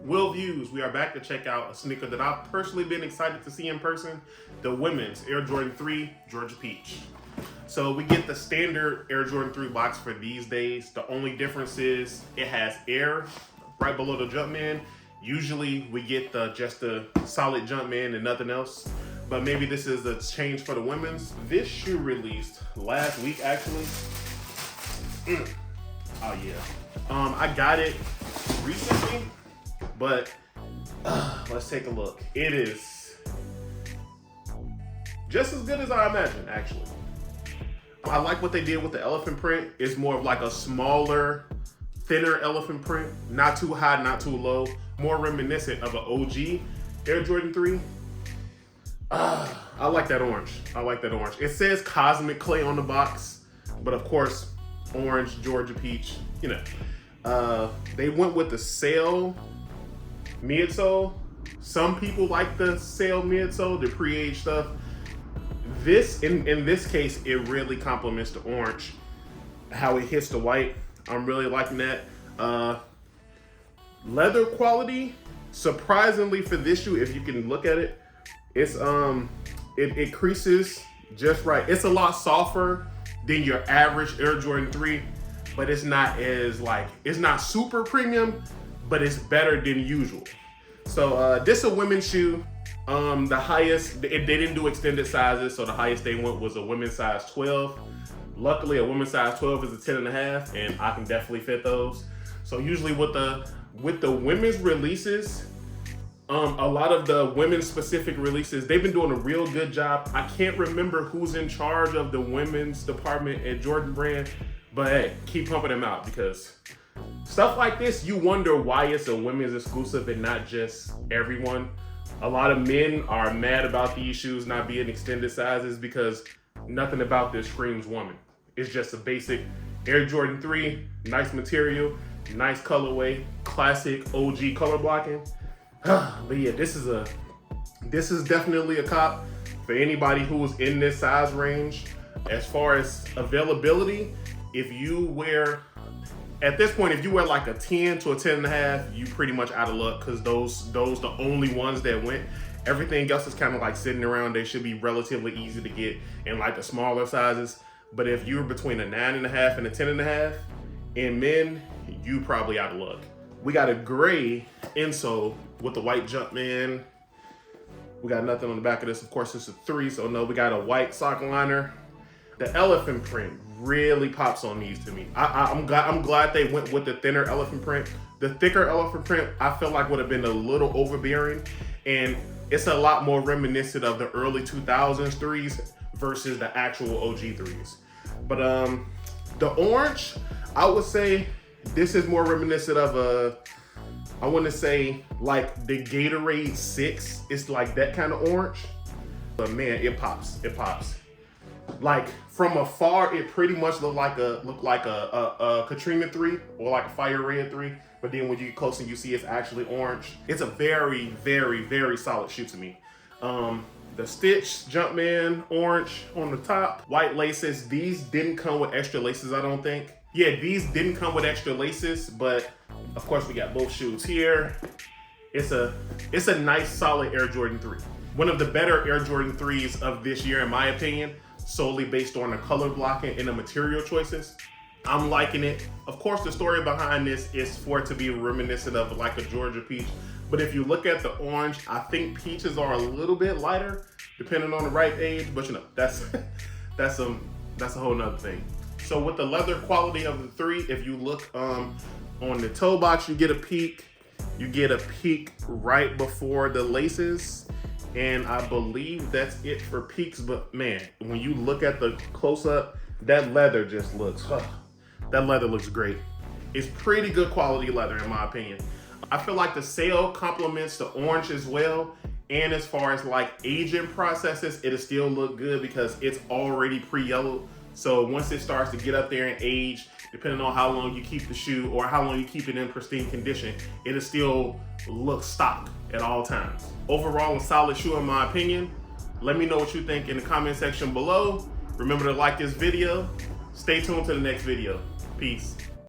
Will Views, we are back to check out a sneaker that I've personally been excited to see in person, the women's Air Jordan 3 Georgia Peach. So we get the standard Air Jordan 3 box for these days. The only difference is it has air right below the Jumpman. Usually we get just the solid Jumpman and nothing else, but maybe this is a change for the women's. This shoe released last week actually. Oh yeah. I got it recently, but let's take a look. It is just as good as I imagined, actually. I like what they did with the elephant print. It's more of like a smaller, thinner elephant print. Not too high, not too low. More reminiscent of an OG Air Jordan 3. I like that orange. I like that orange. It says Cosmic Clay on the box, but of course, orange, Georgia Peach, you know. They went with the sail midsole. Some people like the sail midsole, the pre-aged stuff. This, in this case, it really complements the orange, how it hits the white. I'm really liking that. Leather quality, surprisingly for this shoe, if you can look at it, it's it creases just right. It's a lot softer than your average Air Jordan 3, but it's not as it's not super premium, but it's better than usual. So this is a women's shoe. The highest, they didn't do extended sizes, so the highest they went was a women's size 12. Luckily, a women's size 12 is a 10.5, and I can definitely fit those. So usually with the women's releases, a lot of the women's specific releases, they've been doing a real good job. I can't remember who's in charge of the women's department at Jordan Brand, but hey, keep pumping them out, because stuff like this, you wonder why it's a women's exclusive and not just everyone. A lot of men are mad about these shoes not being extended sizes because nothing about this screams woman. It's just a basic Air Jordan 3, nice material, nice colorway, classic OG color blocking. But yeah, this is definitely a cop for anybody who is in this size range. As far as availability, if you wear, at this point, if you wear like a 10 to a 10.5, you pretty much out of luck, because those the only ones that went. Everything else is kind of like sitting around. They should be relatively easy to get in like the smaller sizes. But if you're between a 9.5 and a 10.5 in men, you probably out of luck. We got a gray insole with the white Jumpman. We got nothing on the back of this. Of course, it's a 3, so no, we got a white sock liner. The elephant print really pops on these to me. I'm glad they went with the thinner elephant print. The thicker elephant print, I feel like would have been a little overbearing, and it's a lot more reminiscent of the early 2000s 3s versus the actual OG 3s. But the orange, I would say this is more reminiscent of I want to say like the Gatorade 6. It's like that kind of orange. But man, it pops. It pops. Like from afar, it pretty much looked like a Katrina 3 or like a Fire Red 3. But then when you get close and you see it's actually orange, it's a very, very, very solid shoe to me. The Stitch Jumpman orange on the top, white laces. These didn't come with extra laces, I don't think. Yeah, these didn't come with extra laces, but of course we got both shoes here. It's a nice solid Air Jordan 3. One of the better Air Jordan 3s of this year in my opinion, solely based on the color blocking and the material choices. I'm liking it. Of course, the story behind this is for it to be reminiscent of like a Georgia Peach. But if you look at the orange, I think peaches are a little bit lighter, depending on the right age. But you know, that's a whole nother thing. So with the leather quality of the 3, if you look on the toe box, you get a peek. You get a peek right before the laces. And I believe that's it for peaks. But man, when you look at the close up, that leather just looks, that leather looks great. It's pretty good quality leather in my opinion. I feel like the sail complements the orange as well. And as far as like aging processes, it'll still look good because it's already pre-yellowed. So once it starts to get up there in age, depending on how long you keep the shoe or how long you keep it in pristine condition, it'll still look stock at all times. Overall, a solid shoe in my opinion. Let me know what you think in the comment section below. Remember to like this video. Stay tuned to the next video. Peace.